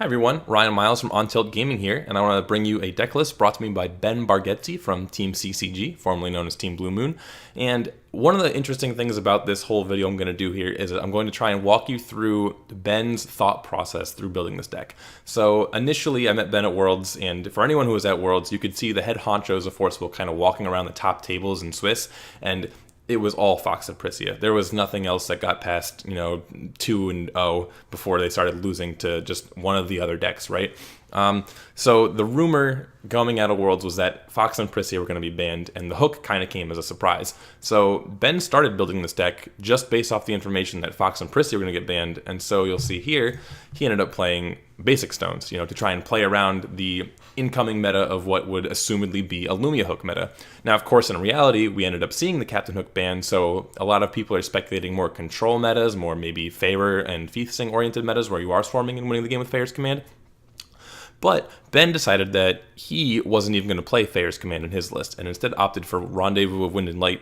Hi everyone, Ryan Miles from On Tilt Gaming here, and I want to bring you a deck list brought to me by Ben Bargetzi from Team CCG, formerly known as Team Blue Moon. And one of the interesting things about this whole video I'm going to do here is that I'm going to try and walk you through Ben's thought process through building this deck. So initially I met Ben at Worlds, and for anyone who was at Worlds, you could see the head honchos of Force Will kind of walking around the top tables in Swiss, and it was all Fox and Prisia. There was nothing else that got past, 2 and 0 before they started losing to just one of the other decks, right? So the rumor coming out of Worlds was that Fox and Prisia were going to be banned, and the hook kind of came as a surprise. So Ben started building this deck just based off the information that Fox and Prisia were going to get banned, and so you'll see here, he ended up playing basic stones, to try and play around the incoming meta of what would assumedly be a Lumia hook meta. Now, of course, in reality, we ended up seeing the Captain Hook ban, so a lot of people are speculating more control metas, more maybe Faerur and feasting oriented metas where you are swarming and winning the game with Faerur's command. But Ben decided that he wasn't even going to play Faerur's command in his list, and instead opted for Rendezvous of Wind and Light.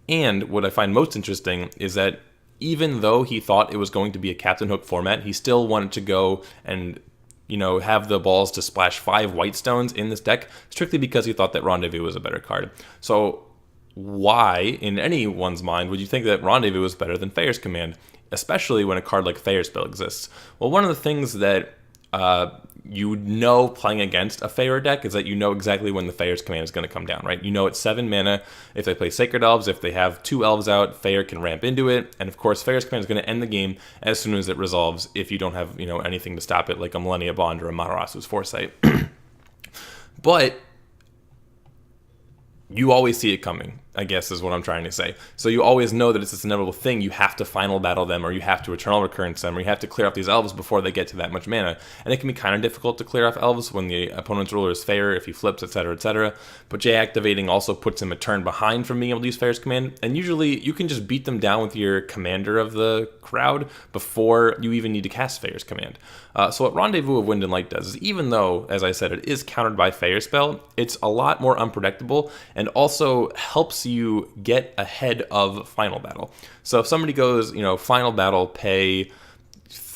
And what I find most interesting is that even though he thought it was going to be a Captain Hook format, he still wanted to go and have the balls to splash 5 white stones in this deck, strictly because he thought that Rendezvous was a better card. So why, in anyone's mind, would you think that Rendezvous is better than Faerur's command, especially when a card like Faerur's spell exists? Well, one of the things that playing against a Faerur deck is that exactly when the Faerur's command is going to come down, right? It's 7 mana. If they play Sacred Elves, if they have 2 elves out, Faerur can ramp into it, and of course Faerur's command is going to end the game as soon as it resolves if you don't have anything to stop it, like a Millennia Bond or a Matarasu's Foresight. But you always see it coming, I guess is what I'm trying to say. So you always know that it's this inevitable thing. You have to final battle them, or you have to Eternal Recurrence them, or you have to clear off these elves before they get to that much mana. And it can be kind of difficult to clear off elves when the opponent's ruler is Faerur, if he flips, etc., etc. But J activating also puts him a turn behind from being able to use Faerur's command. And usually you can just beat them down with your commander of the crowd before you even need to cast Faerur's command. So what Rendezvous of Wind and Light does is, even though, as I said, it is countered by Faerur's spell, it's a lot more unpredictable and also helps you get ahead of Final Battle. So if somebody goes, Final Battle, pay,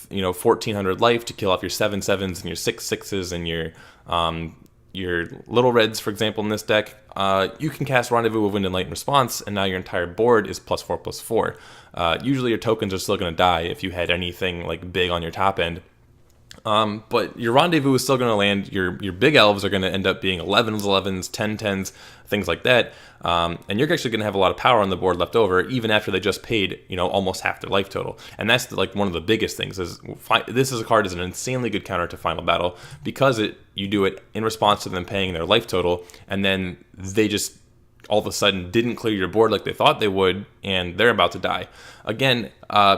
1,400 life to kill off your 7/7s and your 6/6s and your little reds, for example, in this deck, you can cast Rendezvous of Wind and Light in response, and now your entire board is +4/+4. Usually your tokens are still going to die if you had anything like big on your top end. But your Rendezvous is still going to land. Your big elves are going to end up being 11s, 11s, 10s, things like that. And you're actually going to have a lot of power on the board left over, even after they just paid, almost half their life total. And that's one of the biggest things. This is a card is an insanely good counter to Final Battle because you do it in response to them paying their life total, and then they just all of a sudden didn't clear your board like they thought they would, and they're about to die. Again,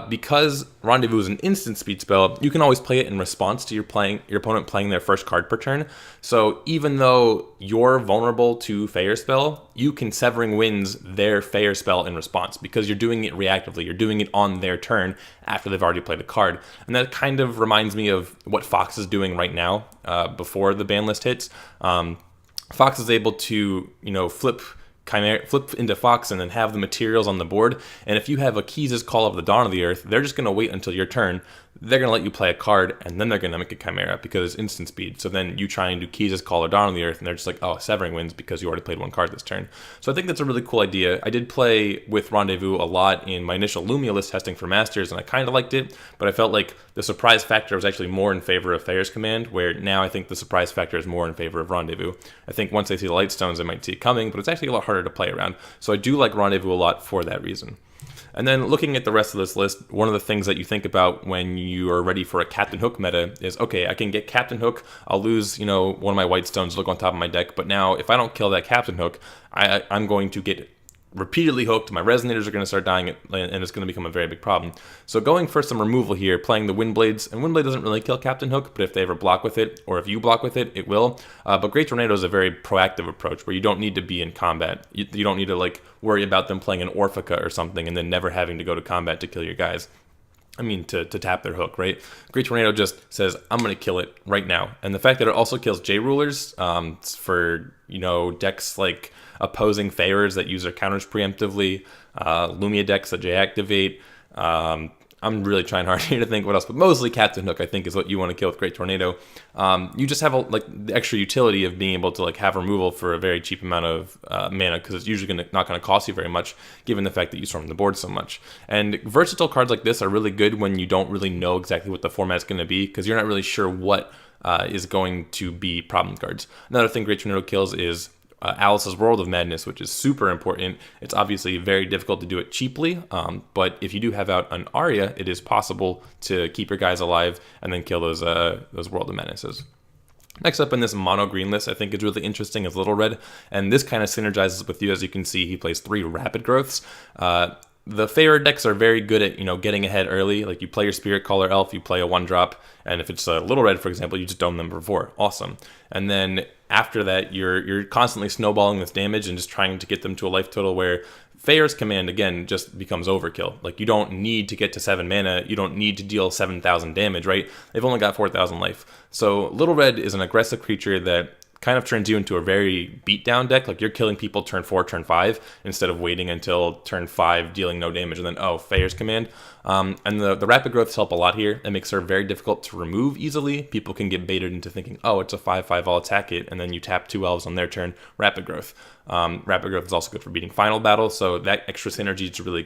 because Rendezvous is an instant speed spell, you can always play it in response to your opponent playing their first card per turn. So even though you're vulnerable to Faerur's spell, you can Severing Winds their Faerur spell in response because you're doing it reactively. You're doing it on their turn after they've already played a card. And that kind of reminds me of what Fox is doing right now before the ban list hits. Fox is able to, flip into Fox and then have the materials on the board. And if you have a Keys' Call of the Dawn of the Earth, they're just going to wait until your turn. They're going to let you play a card, and then they're going to make a Chimera because it's instant speed. So then you try and do Keys' Call or Dawn of the Earth, and they're just like, oh, Severing Winds because you already played one card this turn. So I think that's a really cool idea. I did play with Rendezvous a lot in my initial Lumia list testing for Masters, and I kind of liked it, but I felt like the surprise factor was actually more in favor of Faerur's command, where now I think the surprise factor is more in favor of Rendezvous. I think once they see the light stones, they might see it coming, but it's actually a lot harder to play around. So I do like Rendezvous a lot for that reason. And then looking at the rest of this list, one of the things that you think about when you are ready for a Captain Hook meta is, okay, I can get Captain Hook, I'll lose, one of my white stones to look on top of my deck, but now if I don't kill that Captain Hook, I'm going to get repeatedly hooked, my resonators are going to start dying, and it's going to become a very big problem. So going for some removal here, playing the Windblades, and Windblade doesn't really kill Captain Hook, but if they ever block with it, or if you block with it, it will. But Great Tornado is a very proactive approach, where you don't need to be in combat. You don't need to worry about them playing an Orphica or something, and then never having to go to combat to kill your guys. To tap their hook, right? Great Tornado just says, I'm going to kill it right now. And the fact that it also kills J-Rulers for, decks like opposing Faerurs that use their counters preemptively, Lumia decks that J-activate, I'm really trying hard here to think what else, but mostly Captain Hook, I think, is what you want to kill with Great Tornado. You just have the extra utility of being able to have removal for a very cheap amount of mana, because it's usually not going to cost you very much, given the fact that you storm the board so much. And versatile cards like this are really good when you don't really know exactly what the format is going to be, because you're not really sure what is going to be problem cards. Another thing Great Tornado kills is Alice's World of Madness, which is super important. It's obviously very difficult to do it cheaply, but if you do have out an Aria, it is possible to keep your guys alive and then kill those World of Madnesses. Next up in this mono green list, I think is really interesting, is Little Red, and this kind of synergizes with you. As you can see, he plays 3 Rapid Growths. The Faerur decks are very good at, getting ahead early. Like, you play your Spirit Caller Elf, you play a 1-drop, and if it's a Little Red, for example, you just dome them for 4. Awesome. And then after that, you're constantly snowballing this damage and just trying to get them to a life total where Faerur's command, again, just becomes overkill. Like, you don't need to get to 7 mana, you don't need to deal 7,000 damage, right? They've only got 4,000 life. So Little Red is an aggressive creature that kind of turns you into a very beatdown deck. Like, you're killing people turn 4, turn 5, instead of waiting until turn 5, dealing no damage, and then, Faerur's command. And the Rapid Growths help a lot here. It makes her very difficult to remove easily. People can get baited into thinking, it's a 5/5, I'll attack it, and then you tap 2 elves on their turn, Rapid Growth. Rapid Growth is also good for beating Final Battle, so that extra synergy just really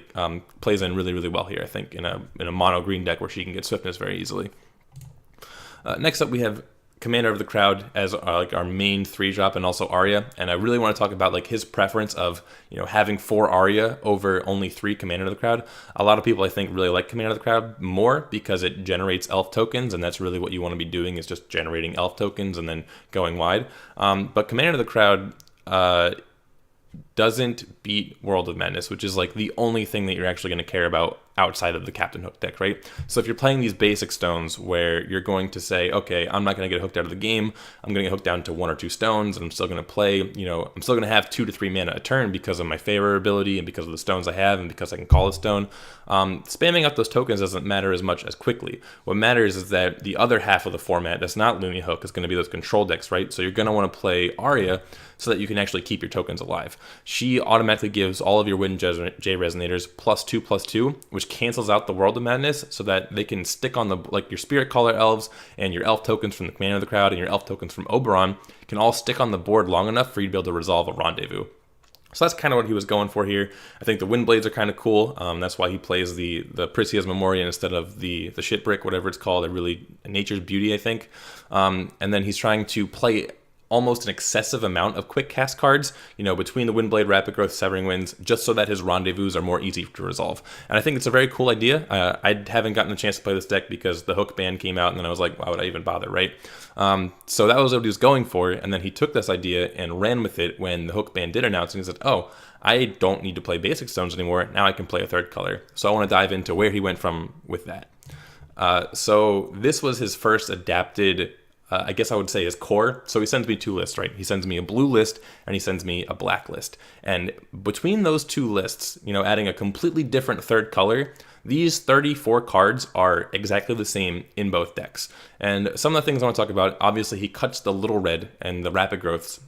plays in really, really well here, I think, in a mono green deck where she can get Swiftness very easily. Next up, we have Commander of the Crowd as our main 3-drop, and also Aria. And I really want to talk about his preference of having 4 Aria over only 3 Commander of the Crowd. A lot of people, I think, really like Commander of the Crowd more because it generates elf tokens, and that's really what you want to be doing, is just generating elf tokens and then going wide. But Commander of the Crowd doesn't beat World of Madness, which is the only thing that you're actually going to care about outside of the Captain Hook deck, right? So if you're playing these basic stones where you're going to say, okay, I'm not going to get hooked out of the game, I'm going to get hooked down to 1 or 2 stones, and I'm still going to play, I'm still going to have 2 to 3 mana a turn because of my Faerur ability and because of the stones I have and because I can call a stone. Spamming out those tokens doesn't matter as much as quickly. What matters is that the other half of the format that's not Lumi Hook is going to be those control decks, right? So you're going to want to play Aria so that you can actually keep your tokens alive. She automatically gives all of your Wind J Resonators +2/+2, which cancels out the World of Madness so that they can stick on your Spirit Caller Elves and your elf tokens from the Commander of the Crowd and your elf tokens from Oberon can all stick on the board long enough for you to be able to resolve a Rendezvous. So that's kind of what he was going for here. I think the Wind Blades are kind of cool. That's why he plays the Pricia's Memoria instead of the Shit Brick, whatever it's called. They're really Nature's Beauty, I think. And then he's trying to play almost an excessive amount of quick cast cards, between the Windblade, Rapid Growth, Severing Winds, just so that his rendezvous are more easy to resolve. And I think it's a very cool idea. I haven't gotten a chance to play this deck because the Hook ban came out, and then I was like, why would I even bother, right? So that was what he was going for, and then he took this idea and ran with it when the Hook ban did announce, and he said, I don't need to play basic stones anymore, now I can play a 3rd color. So I want to dive into where he went from with that. So this was his first adapted, I guess I would say, his core. So he sends me 2 lists, right? He sends me a blue list and he sends me a black list. And between those 2 lists, adding a completely different 3rd color, these 34 cards are exactly the same in both decks. And some of the things I want to talk about, obviously he cuts the Little Red and the Rapid Growths.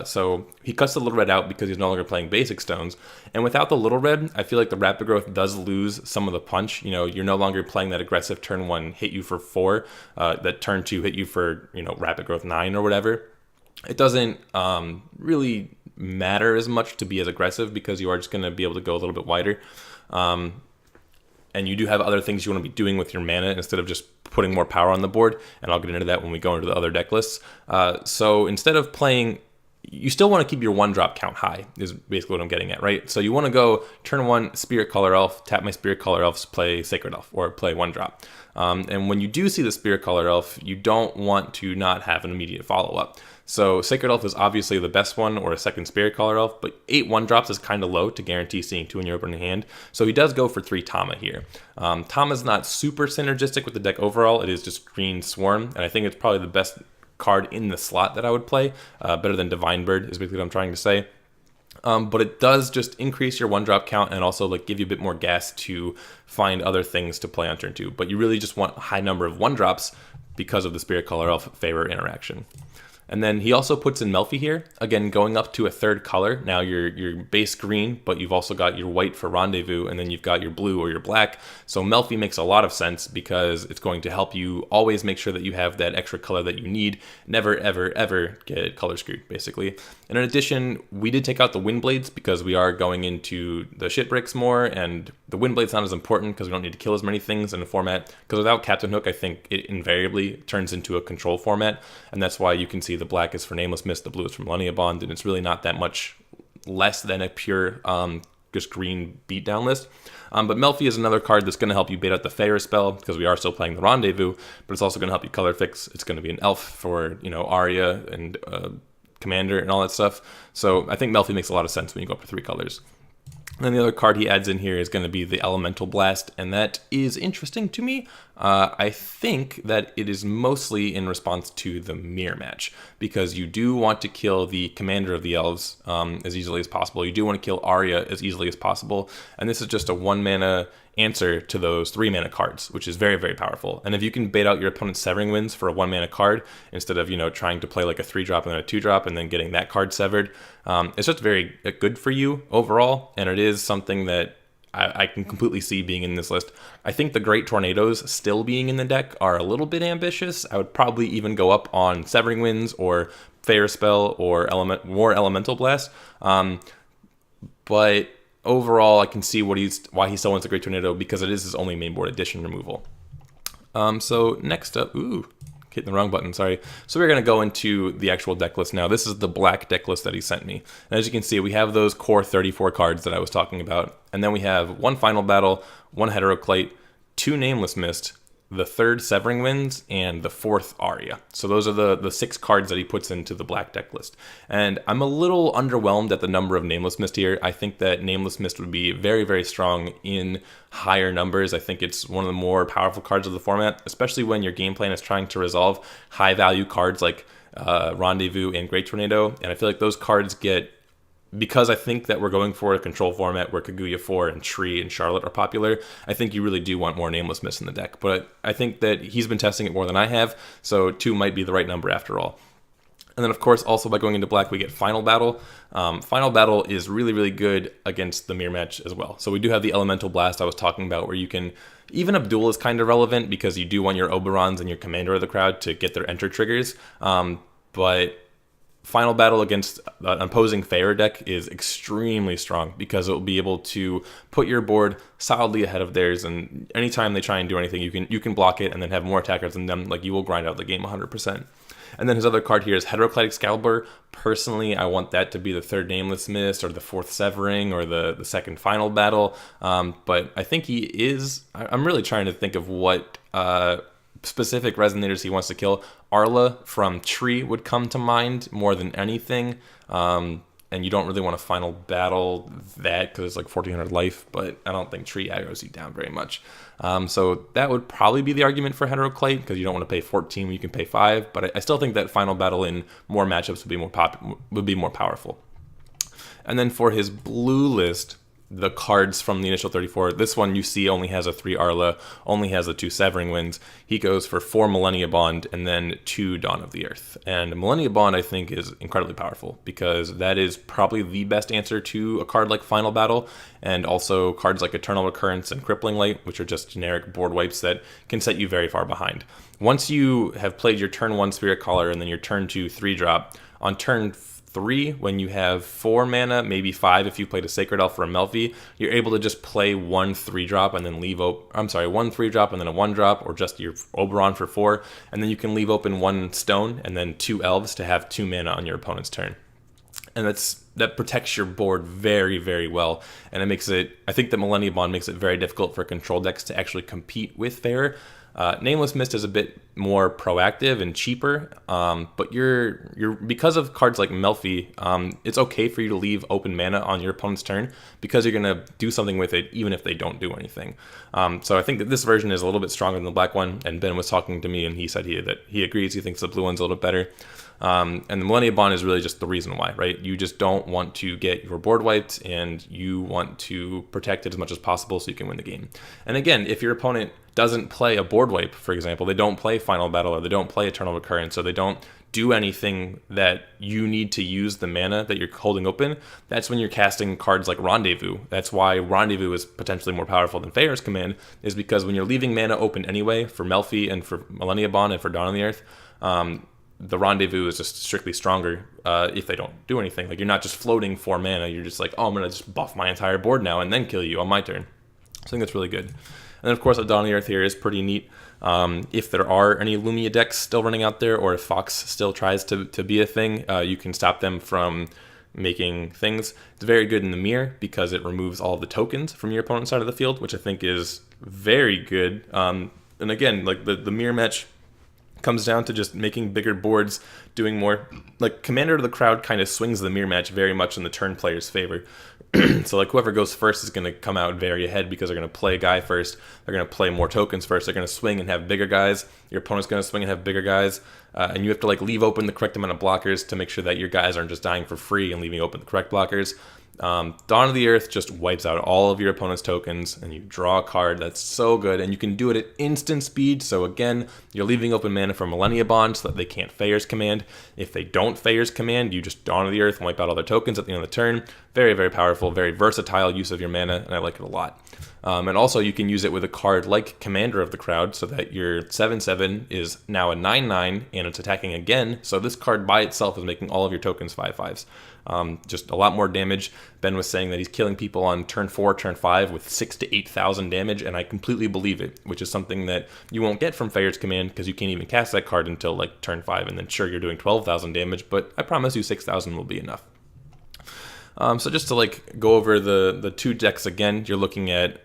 So he cuts the Little Red out because he's no longer playing basic stones. And without the Little Red, I feel like the Rapid Growth does lose some of the punch. You're no longer playing that aggressive turn 1 hit you for 4, that turn 2 hit you for, Rapid Growth 9 or whatever. It doesn't really matter as much to be as aggressive because you are just going to be able to go a little bit wider. And you do have other things you want to be doing with your mana instead of just putting more power on the board, and I'll get into that when we go into the other deck lists. So instead of playing, you still want to keep your 1-drop count high, is basically what I'm getting at, right? So you want to go turn 1 Spirit Caller Elf, tap my Spirit Caller Elves, play Sacred Elf, or play 1-drop. And when you do see the Spirit Caller Elf, you don't want to not have an immediate follow-up. So Sacred Elf is obviously the best one, or a second Spirit Caller Elf, but 8 1-drops is kind of low to guarantee seeing 2 in your opening hand. So he does go for 3 Tama here. Tama's not super synergistic with the deck overall. It is just green Swarm, and I think it's probably the best card in the slot that I would play. Better than Divine Bird is basically what I'm trying to say. But it does just increase your 1-drop count and also give you a bit more gas to find other things to play on turn 2. But you really just want a high number of 1-drops because of the Spirit Caller Elf Faerur interaction. And then he also puts in Melfi here, again going up to a third color. Now your base green, but you've also got your white for Rendezvous, and then you've got your blue or your black. So Melfi makes a lot of sense because it's going to help you always make sure that you have that extra color that you need. Never, ever, ever get color screwed, basically. And in addition, we did take out the Wind Blades because we are going into the shit bricks more, and the Wind Blade's not as important because we don't need to kill as many things in a format. Because without Captain Hook, I think it invariably turns into a control format, and that's why you can see the black is for Nameless Mist, the blue is for Millennia Bond, and it's really not that much less than a pure just green beatdown list. But Melfi is another card that's going to help you bait out the Faerur spell because we are still playing the Rendezvous, but it's also going to help you color fix. It's going to be an elf for, Arya and Commander and all that stuff. So I think Melfi makes a lot of sense when you go up to 3 colors. And then the other card he adds in here is going to be the Elemental Blast, and that is interesting to me. I think that it is mostly in response to the mirror match, because you do want to kill the Commander of the Elves as easily as possible. You do want to kill Arya as easily as possible, and this is just a 1-mana answer to those 3-mana cards, which is very, very powerful. And if you can bait out your opponent's Severing Winds for a 1-mana card instead of trying to play like a 3-drop and then a 2-drop and then getting that card severed, it's just very good for you overall, and it is something that I can completely see being in this list. I think the Great Tornadoes still being in the deck are a little bit ambitious. I would probably even go up on Severing Winds or Faerur Spell or more Elemental Blast, but overall, I can see why he still wants a Great Tornado, because it is his only mainboard addition removal. So next up, hitting the wrong button, sorry. So we're going to go into the actual deck list now. This is the black deck list that he sent me. And as you can see, we have those core 34 cards that I was talking about. And then we have 1 Final Battle, 1 Heteroclite, 2 Nameless Mist, the 3rd Severing Winds, and the 4th Arya. So those are the 6 cards that he puts into the black deck list. And I'm a little underwhelmed at the number of Nameless Mist here. I think that Nameless Mist would be very, very strong in higher numbers. I think it's one of the more powerful cards of the format, especially when your game plan is trying to resolve high value cards like Rendezvous and Great Tornado. And I feel like those cards get, because I think that we're going for a control format where Kaguya 4 and Tree and Charlotte are popular, I think you really do want more Nameless Mist in the deck. But I think that he's been testing it more than I have, so 2 might be the right number after all. And then, of course, also by going into black, we get Final Battle. Final Battle is really, really good against the mirror match as well. So we do have the Elemental Blast I was talking about, where you can, even Abdul is kind of relevant because you do want your Oberons and your Commander of the Crowd to get their enter triggers. But Final Battle against an opposing Faerur deck is extremely strong because it will be able to put your board solidly ahead of theirs, and anytime they try and do anything, you can block it and then have more attackers than them. Like, you will grind out the game 100%. And then his other card here is Heteroclite Excalibur. Personally, I want that to be the 3rd Nameless Mist or the 4th Severing or the 2nd Final Battle. But I think he is. I'm really trying to think of what specific resonators he wants to kill. Arla from Tree would come to mind more than anything. And you don't really want to Final Battle that because it's like 1400 life, but I don't think Tree aggroes you down very much. So that would probably be the argument for Heteroclite, because you don't want to pay 14 when you can pay 5, but I still think that Final Battle in more matchups would be more powerful. And then for his blue list, the cards from the initial 34, this one you see only has a 3 Arla, only has the 2 Severing Winds. He goes for 4 Millennia Bond and then 2 Dawn of the Earth. And Millennia Bond, I think, is incredibly powerful because that is probably the best answer to a card like Final Battle, and also cards like Eternal Recurrence and Crippling Light, which are just generic board wipes that can set you very far behind. Once you have played your turn 1 Spirit Caller and then your turn 2 3-drop, on turn 3, when you have 4 mana, maybe 5 if you played a Sacred Elf or a Melfi, you're able to just play 1 3-drop and then leave open. 1 3-drop and then a 1-drop, or just your Oberon for 4, and then you can leave open 1 stone and then 2 elves to have 2 mana on your opponent's turn. And that protects your board very, very well. And it makes it, I think that Millennia Bond makes it very difficult for control decks to actually compete with Faerur. Nameless Mist is a bit more proactive and cheaper, but you're because of cards like Melfi, it's okay for you to leave open mana on your opponent's turn because you're going to do something with it even if they don't do anything. So I think that this version is a little bit stronger than the black one, and Ben was talking to me and he said that he agrees. He thinks the blue one's a little bit better. And the Millennia Bond is really just the reason why, right? You just don't want to get your board wiped, and you want to protect it as much as possible so you can win the game. And again, if your opponent doesn't play a board wipe, for example, they don't play Final Battle, or they don't play Eternal Recurrence, so they don't do anything that you need to use the mana that you're holding open, that's when you're casting cards like Rendezvous. That's why Rendezvous is potentially more powerful than Faerur's Command, is because when you're leaving mana open anyway for Melfi and for Millennia Bond and for Dawn on the Earth, the Rendezvous is just strictly stronger if they don't do anything. Like, you're not just floating 4 mana, you're just like, oh, I'm going to just buff my entire board now and then kill you on my turn. So I think that's really good. And then, of course, the Dawn on the Earth here is pretty neat. If there are any Lumia decks still running out there, or if Fox still tries to be a thing, you can stop them from making things. It's very good in the mirror because it removes all of the tokens from your opponent's side of the field, which I think is very good. And again, like the mirror match comes down to just making bigger boards, doing more. Like, Commander of the Crowd kind of swings the mirror match very much in the turn player's favor. So like, whoever goes first is going to come out very ahead because they're going to play a guy first. They're going to play more tokens first. They're going to swing and have bigger guys. Your opponent's going to swing and have bigger guys. And you have to like leave open the correct amount of blockers to make sure that your guys aren't just dying for free and leaving open the correct blockers. Dawn of the Earth just wipes out all of your opponent's tokens, and you draw a card that's so good, and you can do it at instant speed. So again, you're leaving open mana for Millennia Bond so that they can't Faerur's Command. If they don't Faerur's Command, you just Dawn of the Earth and wipe out all their tokens at the end of the turn. Very, very powerful, very versatile use of your mana, and I like it a lot. And also, you can use it with a card like Commander of the Crowd, so that your 7/7 is now a 9/9, and it's attacking again. So this card by itself is making all of your tokens 5/5s. Just a lot more damage. Ben was saying that he's killing people on turn 4, turn 5 with 6,000 to 8,000 damage, and I completely believe it, which is something that you won't get from Faerur's Command because you can't even cast that card until like turn 5, and then sure, you're doing 12,000 damage, but I promise you 6,000 will be enough. So just to like go over the 2 decks again, you're looking at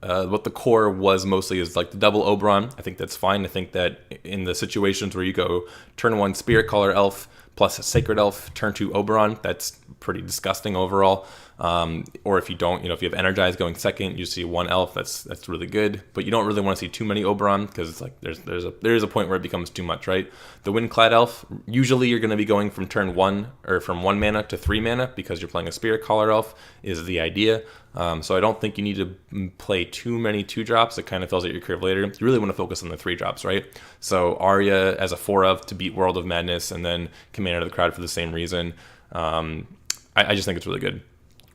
what the core was mostly is like the double Oberon. I think that's fine. I think that in the situations where you go turn 1 Spirit Caller Elf plus a Sacred Elf, turn 2 Oberon, that's pretty disgusting overall. Or if you don't, if you have Energize going second, you see 1 Elf, that's really good. But you don't really want to see too many Oberon because it's like there's a point where it becomes too much, right? The Windclad Elf, usually you're going to be going from turn 1 or from 1 mana to 3 mana because you're playing a Spirit Caller Elf is the idea. So I don't think you need to play too many 2-drops. It kind of fills out your curve later. You really want to focus on the 3-drops, right? So Arya as a 4-of to beat World of Madness, and then Commander of the Crowd for the same reason. I just think it's really good.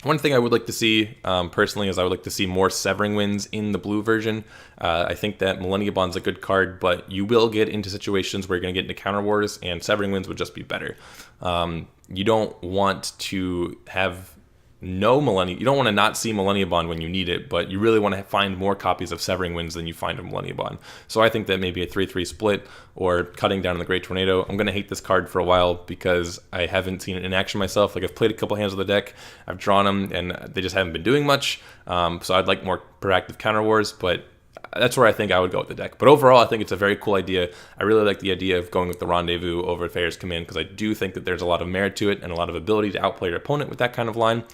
One thing I would like to see, personally, is I would like to see more Severing Winds in the blue version. I think that Millennia Bond's a good card, but you will get into situations where you're going to get into Counter Wars, and Severing Winds would just be better. You don't want to have you don't want to not see Millennia Bond when you need it, but you really want to find more copies of Severing Winds than you find of Millennia Bond. So I think that maybe a 3/3 split or cutting down in the Great Tornado. I'm going to hate this card for a while because I haven't seen it in action myself. Like, I've played a couple hands of the deck, I've drawn them, and they just haven't been doing much. So I'd like more proactive Counter Wars, but that's where I think I would go with the deck. But overall, I think it's a very cool idea. I really like the idea of going with the Rendezvous over Faerur's Command because I do think that there's a lot of merit to it and a lot of ability to outplay your opponent with that kind of line.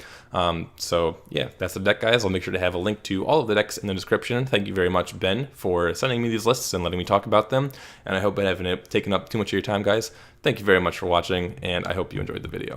So yeah, that's the deck, guys. I'll make sure to have a link to all of the decks in the description. Thank you very much, Ben, for sending me these lists and letting me talk about them. And I hope I haven't taken up too much of your time, guys. Thank you very much for watching, and I hope you enjoyed the video.